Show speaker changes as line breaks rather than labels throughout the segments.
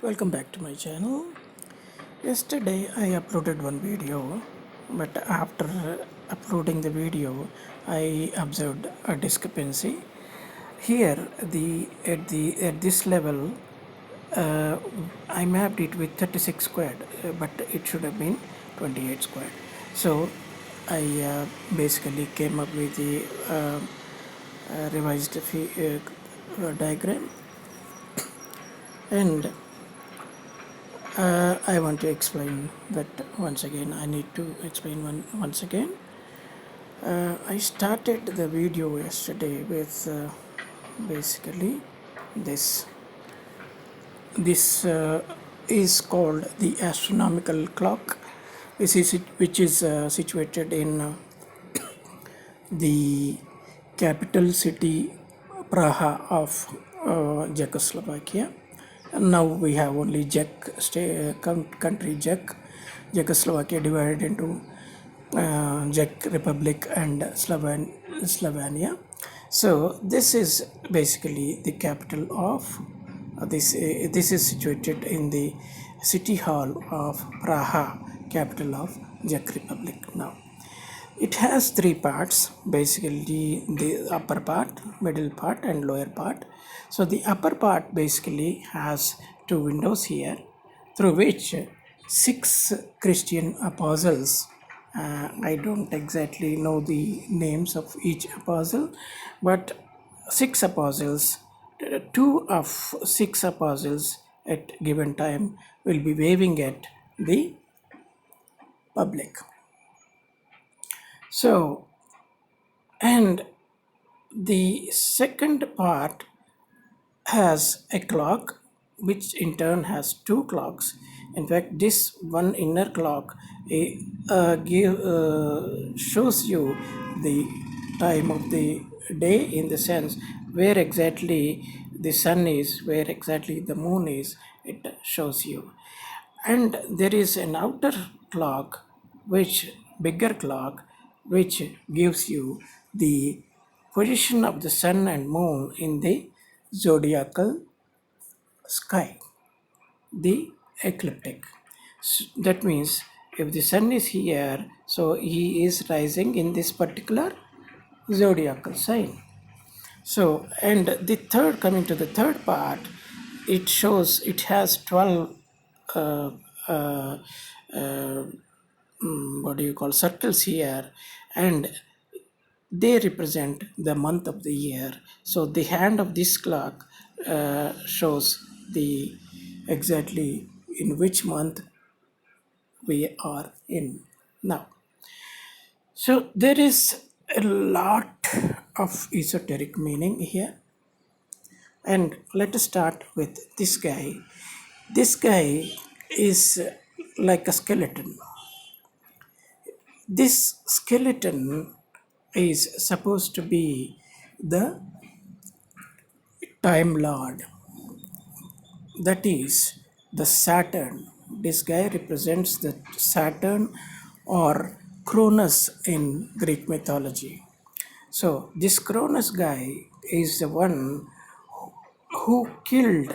Welcome back to my channel. Yesterday I uploaded one video, but after uploading the video I observed a discrepancy. Here at this level uh, I mapped it with 36 squared, but it should have been 28 squared. So I basically came up with the revised diagram, and I want to explain that once again. I need to explain once again. I started the video yesterday with basically this. This is called the astronomical clock, which is situated in the capital city Praha of Czechoslovakia. And now we have only country Czechoslovakia divided into Czech Republic and Slovenia. So this is basically the capital of this is situated in the city hall of Praha, capital of Czech Republic. Now it has three parts, basically the upper part, middle part and lower part. So the upper part basically has two windows here through which six Christian apostles, I don't exactly know the names of each apostle, but six apostles, two of six apostles at given time will be waving at the public. So, and the second part has a clock, which in turn has two clocks. In fact, this one inner clock shows you the time of the day, in the sense where exactly the sun is, where exactly the moon is, it shows you. And there is an outer clock, bigger clock, which gives you the position of the sun and moon in the zodiacal sky, the ecliptic. That means if the sun is here, so he is rising in this particular zodiacal sign. So, and the third, coming to the third part, it shows it has 12 uh, uh, uh, what do you call, circles here, and they represent the month of the year. So the hand of this clock shows the exactly in which month we are in now. So there is a lot of esoteric meaning here, and let us start with this guy. This guy is like a skeleton. This skeleton is supposed to be the Time Lord, that is the Saturn. This guy represents the Saturn or Cronus in Greek mythology. So this Cronus guy is the one who killed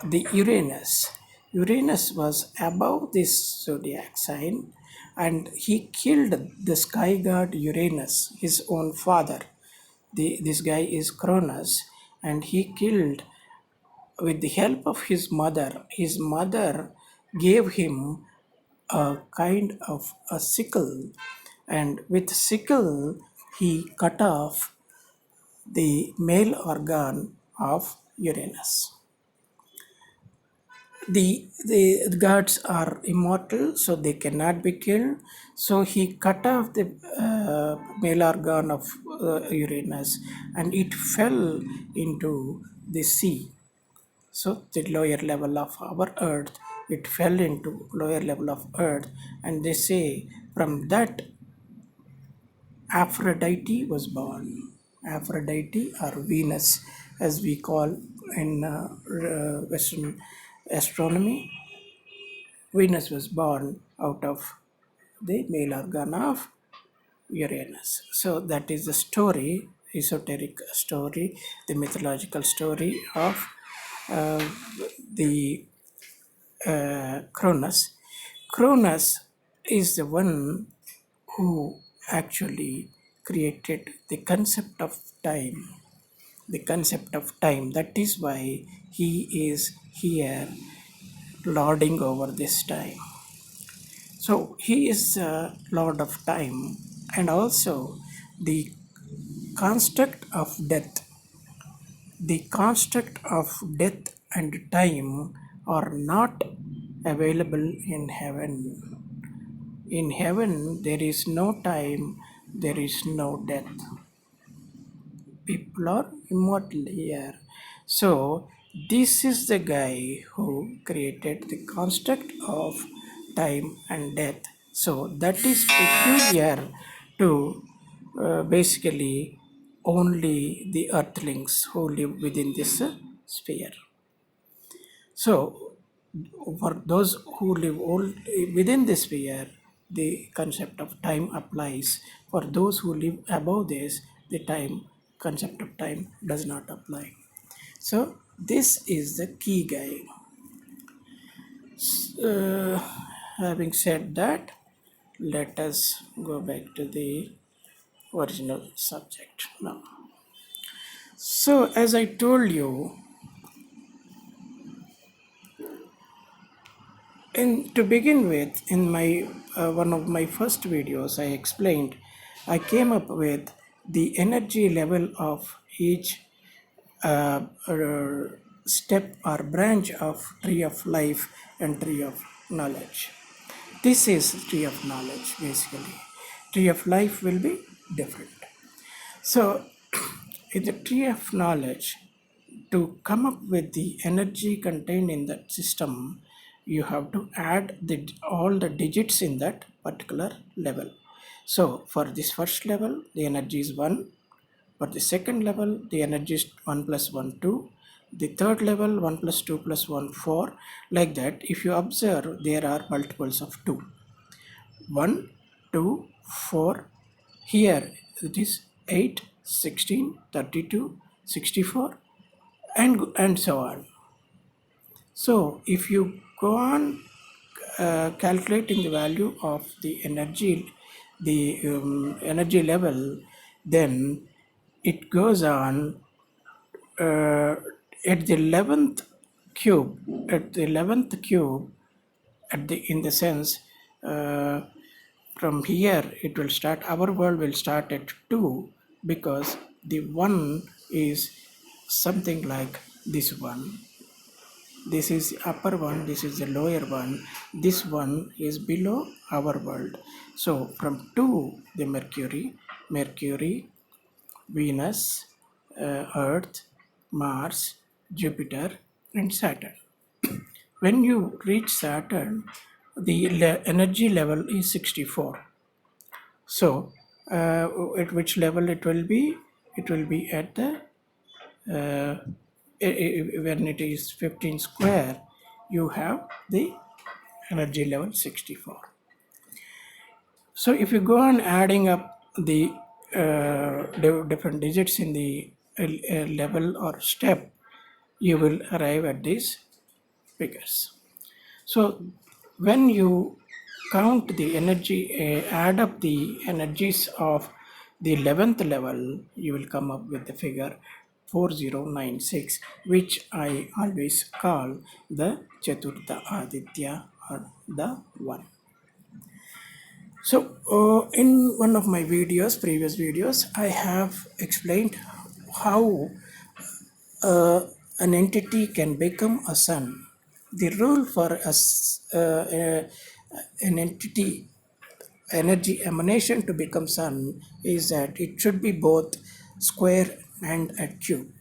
the Uranus. Uranus was above this zodiac sign, and he killed the sky god Uranus, his own father. This guy is Cronus, and he killed with the help of his mother. His mother gave him a kind of a sickle, and with sickle he cut off the male organ of Uranus. The gods are immortal, so they cannot be killed. So he cut off the male organ of Uranus, and it fell into the sea. So the lower level of our earth, it fell into lower level of earth, and they say from that Aphrodite was born. Aphrodite or Venus, as we call in Western astronomy. Venus was born out of the male organ of Uranus. So that is the story, esoteric story, the mythological story of uh, the Cronus. Cronus is the one who actually created the concept of time. The concept of time. That is why he is here lording over this time. So he is Lord of time, and also the construct of death. The construct of death and time are not available in heaven. In heaven, there is no time, there is no death. People are immortal here. So, this is the guy who created the construct of time and death. So, that is peculiar to basically only the earthlings who live within this sphere. So, for those who live within the sphere, the concept of time applies. For those who live above this, the time concept of time does not apply. So, this is the key guy. Uh, Having said that, let us go back to the original subject now. So, as I told you, to begin with, in my one of my first videos, I explained I came up with the energy level of each step or branch of tree of life and tree of knowledge. This is tree of knowledge basically. Tree of life will be different. So, in the tree of knowledge, to come up with the energy contained in that system, you have to add all the digits in that particular level. So, for this first level, the energy is 1. For the second level, the energy is 1 plus 1, 2. The third level, 1 plus 2 plus 1, 4. Like that, if you observe, there are multiples of 2. 1, 2, 4. Here it is 8, 16, 32, 64, and so on. So if you go on calculating the value of the energy level, then it goes on at the 11th cube. At the 11th cube, in the sense, from here it will start. Our world will start at 2 because the 1 is something like this one. This is the upper one, this is the lower one, this one is below our world. So from 2, the Mercury, Venus, Earth, Mars, Jupiter, and Saturn. When you reach Saturn, the energy level is 64. So at which level it will be? It will be at the when it is 15 square, you have the energy level 64. So if you go on adding up the different digits in the level or step, you will arrive at these figures. So when you count the energy, add up the energies of the 11th level, you will come up with the figure 4096, which I always call the Chaturtha Aditya, or the one. So in one of my previous videos, I have explained how an entity can become a sun. The rule for an entity energy emanation to become sun is that it should be both square and a cube.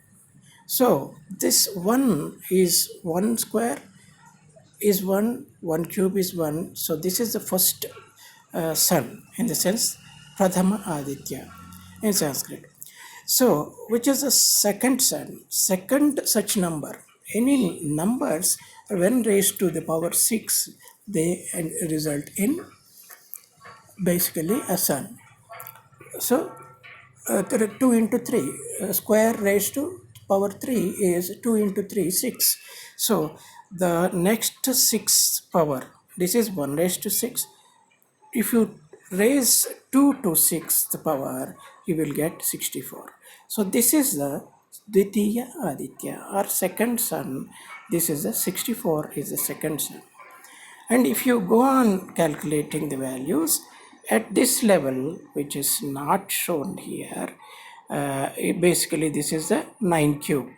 So this one is 1 square is 1, 1 cube is 1. So this is the first sun, in the sense Prathama Aditya in Sanskrit. So which is the second sun, second such number. Any numbers when raised to the power 6, they result in basically a sun. So 2 into 3, square raised to power 3 is 2 into 3, 6. So The next sixth power, this is 1 raised to 6. If you raise 2 to sixth power, you will get 64. So this is the Dvitiya Aditya or second sun. This is the 64 is the second sun. And if you go on calculating the values at this level, which is not shown here, basically this is the 9 cube.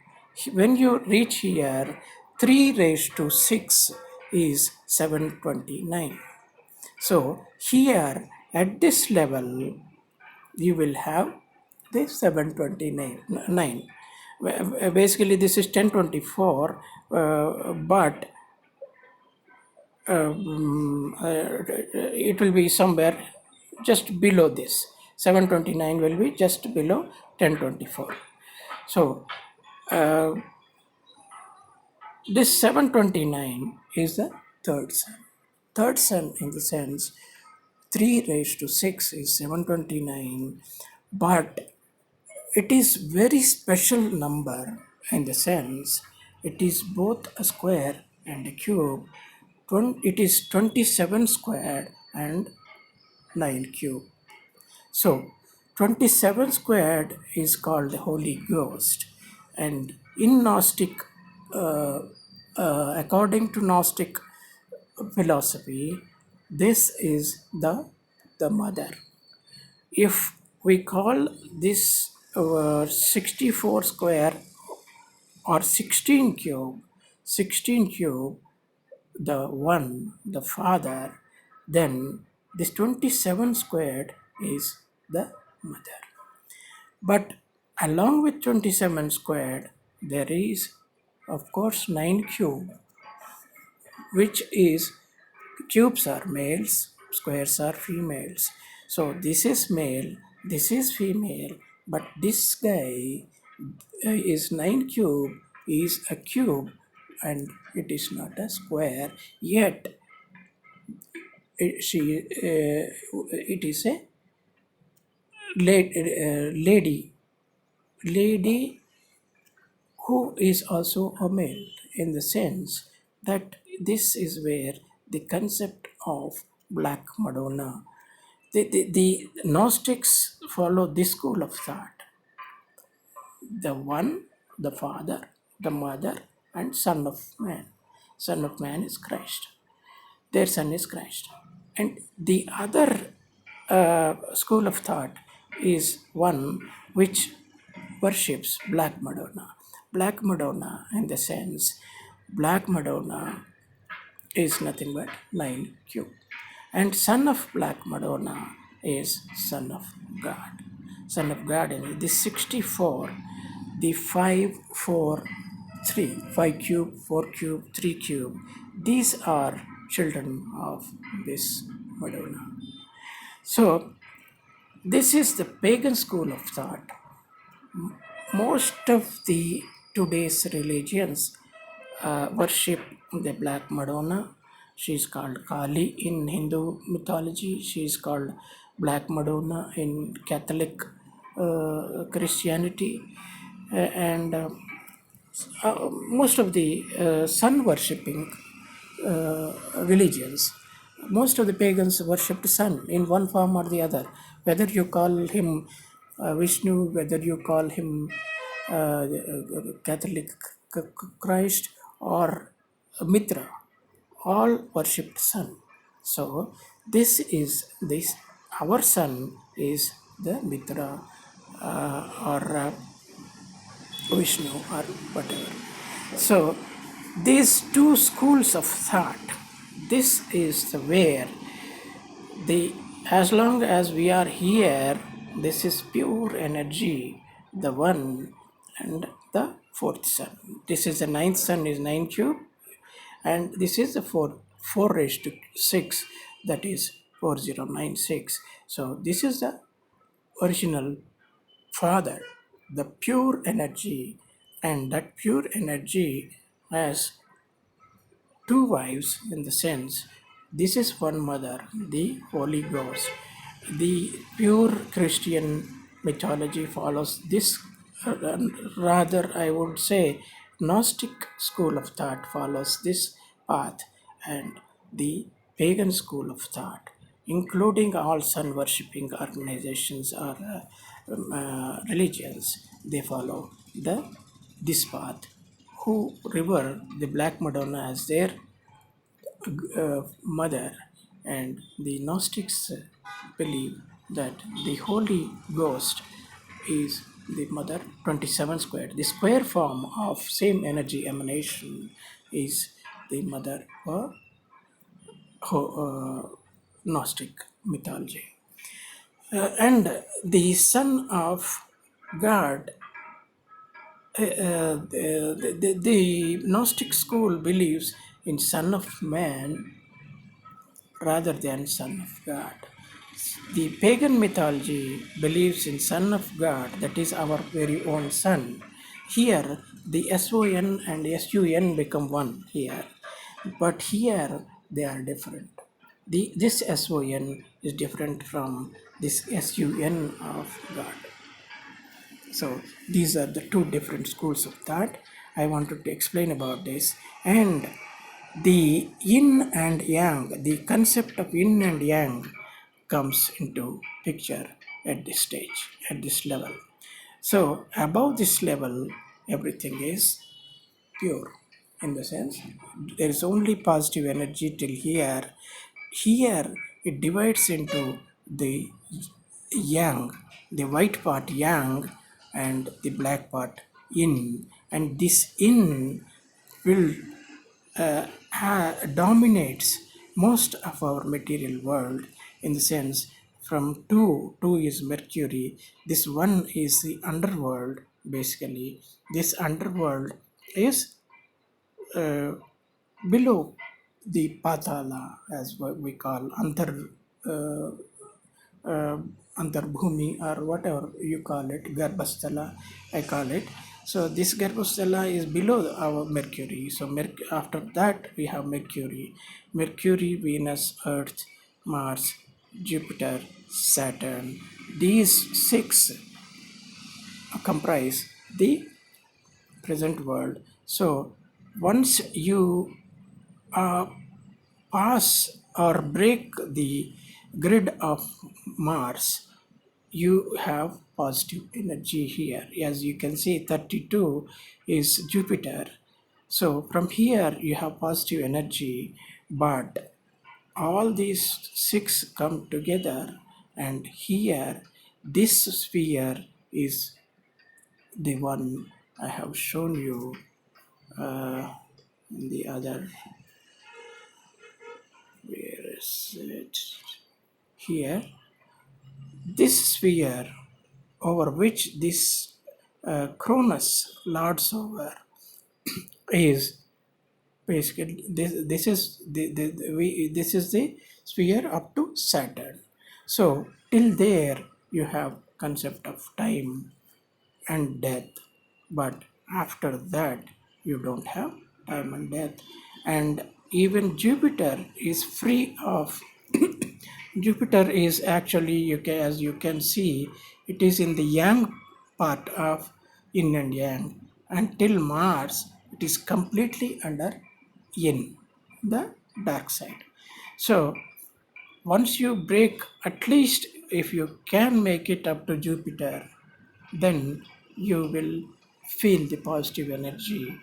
When you reach here, 3 raised to 6 is 729. So here at this level, you will have this 729. Basically, this is 1024, but it will be somewhere just below this. 729 will be just below 1024. So this 729 is the third sun. Third sun in the sense 3 raised to 6 is 729, but it is very special number in the sense it is both a square and a cube. It is 27 squared and 9 cube. So 27 squared is called the Holy Ghost, and in Gnostic, according to Gnostic philosophy, this is the mother. If we call this 64 square or 16 cube, the one, the father, then this 27 squared is the mother. But along with 27 squared, there is, of course, 9 cube, which is cubes are males, squares are females. So this is male, this is female, but this guy is 9 cube, is a cube, and it is not a square, yet it is a lady who is also a male, in the sense that this is where the concept of Black Madonna. The Gnostics follow this school of thought. The one, the Father, the Mother, and Son of Man. Son of Man is Christ. Their son is Christ. And the other school of thought is one which worships Black Madonna. Black Madonna, in the sense, Black Madonna is nothing but 9 cube. And son of Black Madonna is Son of God. Son of God, and this 64, the 5, 4, 3, 5 cube, 4 cube, 3 cube, these are children of this Madonna. So, this is the pagan school of thought. Most of the today's religions worship the Black Madonna. She is called Kali in Hindu mythology. She is called Black Madonna in Catholic Christianity, and most of the sun worshipping religions, most of the pagans worshipped sun in one form or the other. Whether you call him Vishnu, whether you call him Catholic Christ or Mitra, all worshipped sun. So this is this our sun is the Mitra or Vishnu or whatever. So these two schools of thought, this is the where the as long as we are here, this is pure energy, the one and the fourth sun. This is the ninth sun is 9 cube, and this is the 4 raised to 6, that is 4096. So this is the original father, the pure energy, and that pure energy has two wives, in the sense this is one mother, the Holy Ghost. The pure Christian mythology follows this, rather I would say Gnostic school of thought follows this path, and the pagan school of thought, including all sun worshipping organizations or religions, they follow this path, who revere the Black Madonna as their mother, and the Gnostics believe that the Holy Ghost is the mother 27 squared. The square form of same energy emanation is the mother or Gnostic mythology. And the Son of God, the Gnostic school believes in Son of Man rather than Son of God. The pagan mythology believes in Son of God, that is our very own Son. Here, the SON and SUN become one here, but here they are different. This SON is different from this SUN of God. So these are the two different schools of thought. I wanted to explain about this. And the yin and yang, the concept of yin and yang comes into picture at this stage, at this level. So above this level, everything is pure, in the sense there is only positive energy till here. Here it divides into the yang, the white part yang and the black part yin, and this yin will dominates most of our material world, in the sense from two is Mercury, this one is the underworld. Basically this underworld is uh, below the patala, as what we call uh, uh, Antarbhumi, or whatever you call it, Garbhasthala, I call it. So this Garbhasthala is below our Mercury. So after that we have Mercury, Venus, Earth, Mars, Jupiter, Saturn. These six comprise the present world. So once you uh, pass or break the grid of Mars, you have positive energy here. As you can see, 32 is Jupiter. So from here you have positive energy, but all these six come together, and here this sphere is the one I have shown you in the other. Where is it? Here, this sphere over which this Cronus lords over is basically this is this is the sphere up to Saturn. So till there you have concept of time and death, but after that you don't have time and death. And even Jupiter is free of Jupiter is actually, as you can see, it is in the yang part of yin and yang. Until Mars, it is completely under yin, the dark side. So once you break, at least if you can make it up to Jupiter, then you will feel the positive energy.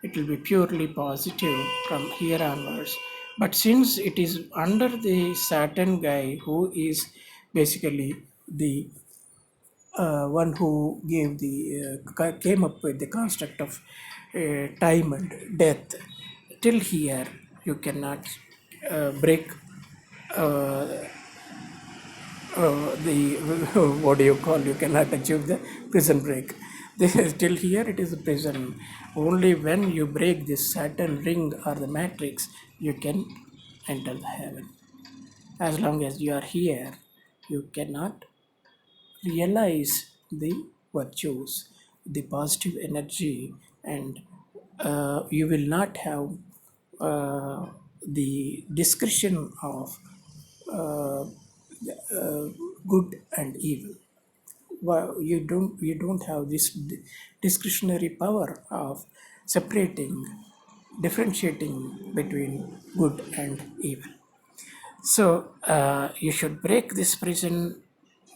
It will be purely positive from here onwards. But since it is under the Saturn guy, who is basically the one who gave came up with the construct of time and death, till here you cannot break uh, the what do you call, you cannot achieve the prison break. Till here it is a prison. Only when you break this Saturn ring or the matrix, you can enter the heaven. As long as you are here, you cannot realize the virtues, the positive energy, and you will not have the discretion of uh, good and evil. You don't have this discretionary power of separating, differentiating between good and evil. So you should break this prison,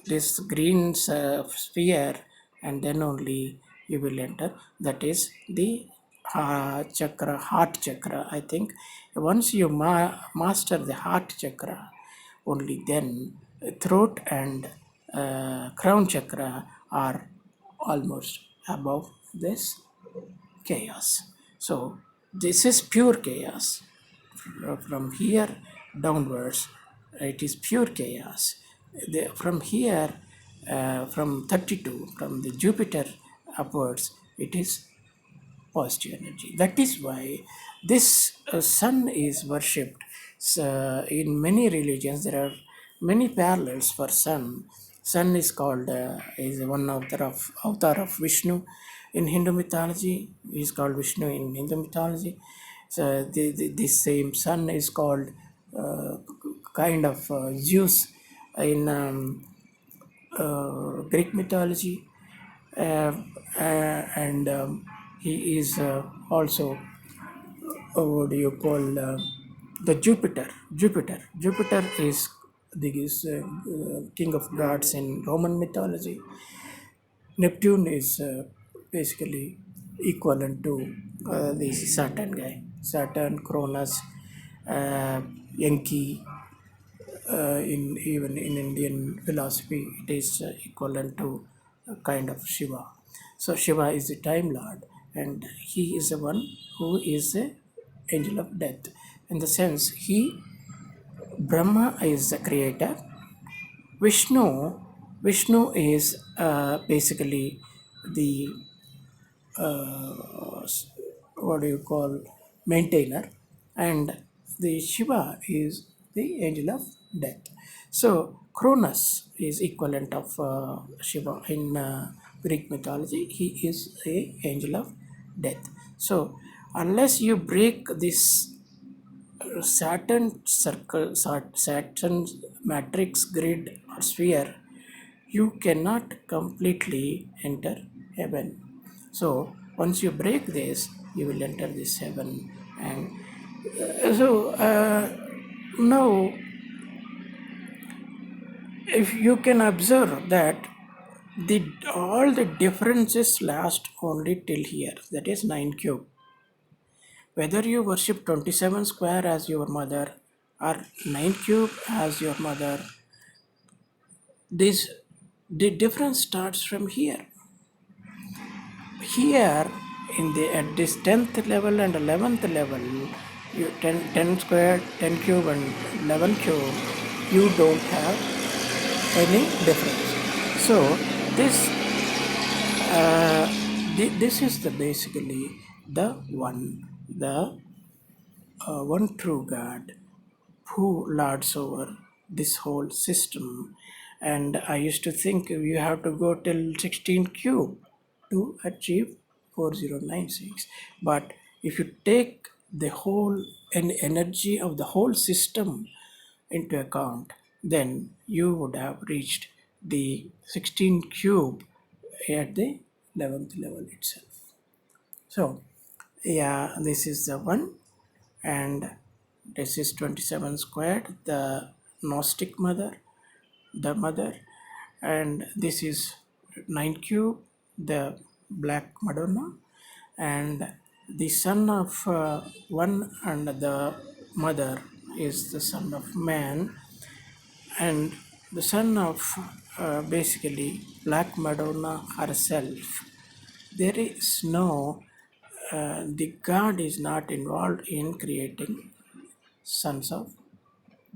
this green sphere, and then only you will enter. That is the chakra, heart chakra. I think once you master the heart chakra, only then throat and crown chakra are almost above this chaos. So this is pure chaos. From here downwards, it is pure chaos. From here, from 32, from the Jupiter upwards, it is positive energy. That is why this sun is worshipped. So in many religions, there are many parallels for sun. Sun is called is one avatar of Vishnu in Hindu mythology. He is called Vishnu in Hindu mythology. So this same sun is called kind of Zeus in Greek mythology, and he is also what do you call the Jupiter. Jupiter is the king of gods in Roman mythology. Neptune is basically equivalent to the Saturn guy. Saturn, Cronus, Enki, in even in Indian philosophy, it is equivalent to a kind of Shiva. So Shiva is the time lord, and he is the one who is the angel of death. In the sense, Brahma is the creator. Vishnu, Vishnu is basically the what do you call maintainer, and the Shiva is the angel of death. So Cronus is equivalent of Shiva in Greek mythology. He is a angel of death. So unless you break this Saturn circle, Saturn matrix grid or sphere, you cannot completely enter heaven. So once you break this, you will enter this heaven. And now, if you can observe that the all the differences last only till here, that is 9 cube. Whether you worship 27 square as your mother or 9 cube as your mother, this the difference starts from here. Here in the at this 10th level and 11th level, you 10 square, 10 cube and 11 cube, you don't have any difference. So this this is the basically the one true God who lords over this whole system. And I used to think you have to go till 16 cube to achieve 4096. But if you take the whole energy of the whole system into account, then you would have reached the 16 cube at the 11th level itself. So yeah, this is the one, and this is 27 squared, the Gnostic mother, the mother, and this is 9 cube, the black Madonna, and the son of one and the mother is the son of man, and the son of basically black Madonna herself. There is no the God is not involved in creating sons of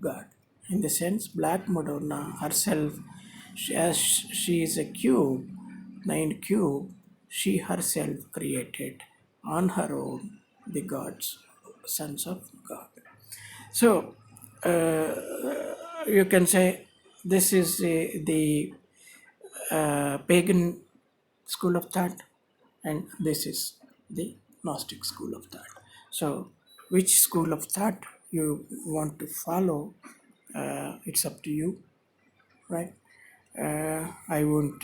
God. In the sense, Black Madonna herself, as she is a cube, 9 cube, she herself created on her own the gods, sons of God. So you can say this is the pagan school of thought, and this is the Gnostic school of thought. So, which school of thought you want to follow, it's up to you, right? I won't.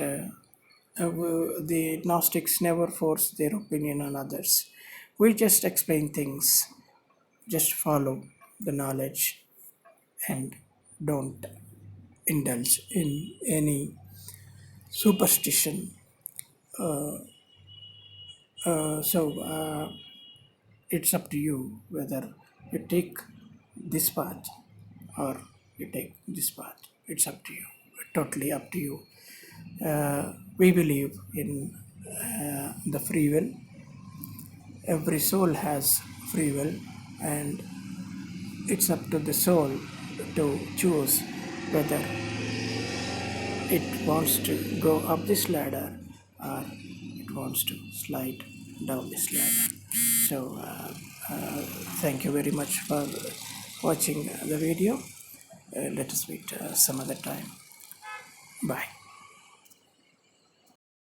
The Gnostics never force their opinion on others, We just explain things, just follow the knowledge and don't indulge in any superstition. So it's up to you whether you take this path or you take this path. It's up to you, totally up to you. We believe in the free will. Every soul has free will, and it's up to the soul to choose whether it wants to go up this ladder or it wants to slide down this ladder. So, thank you very much for watching the video. Let us meet some other time. Bye.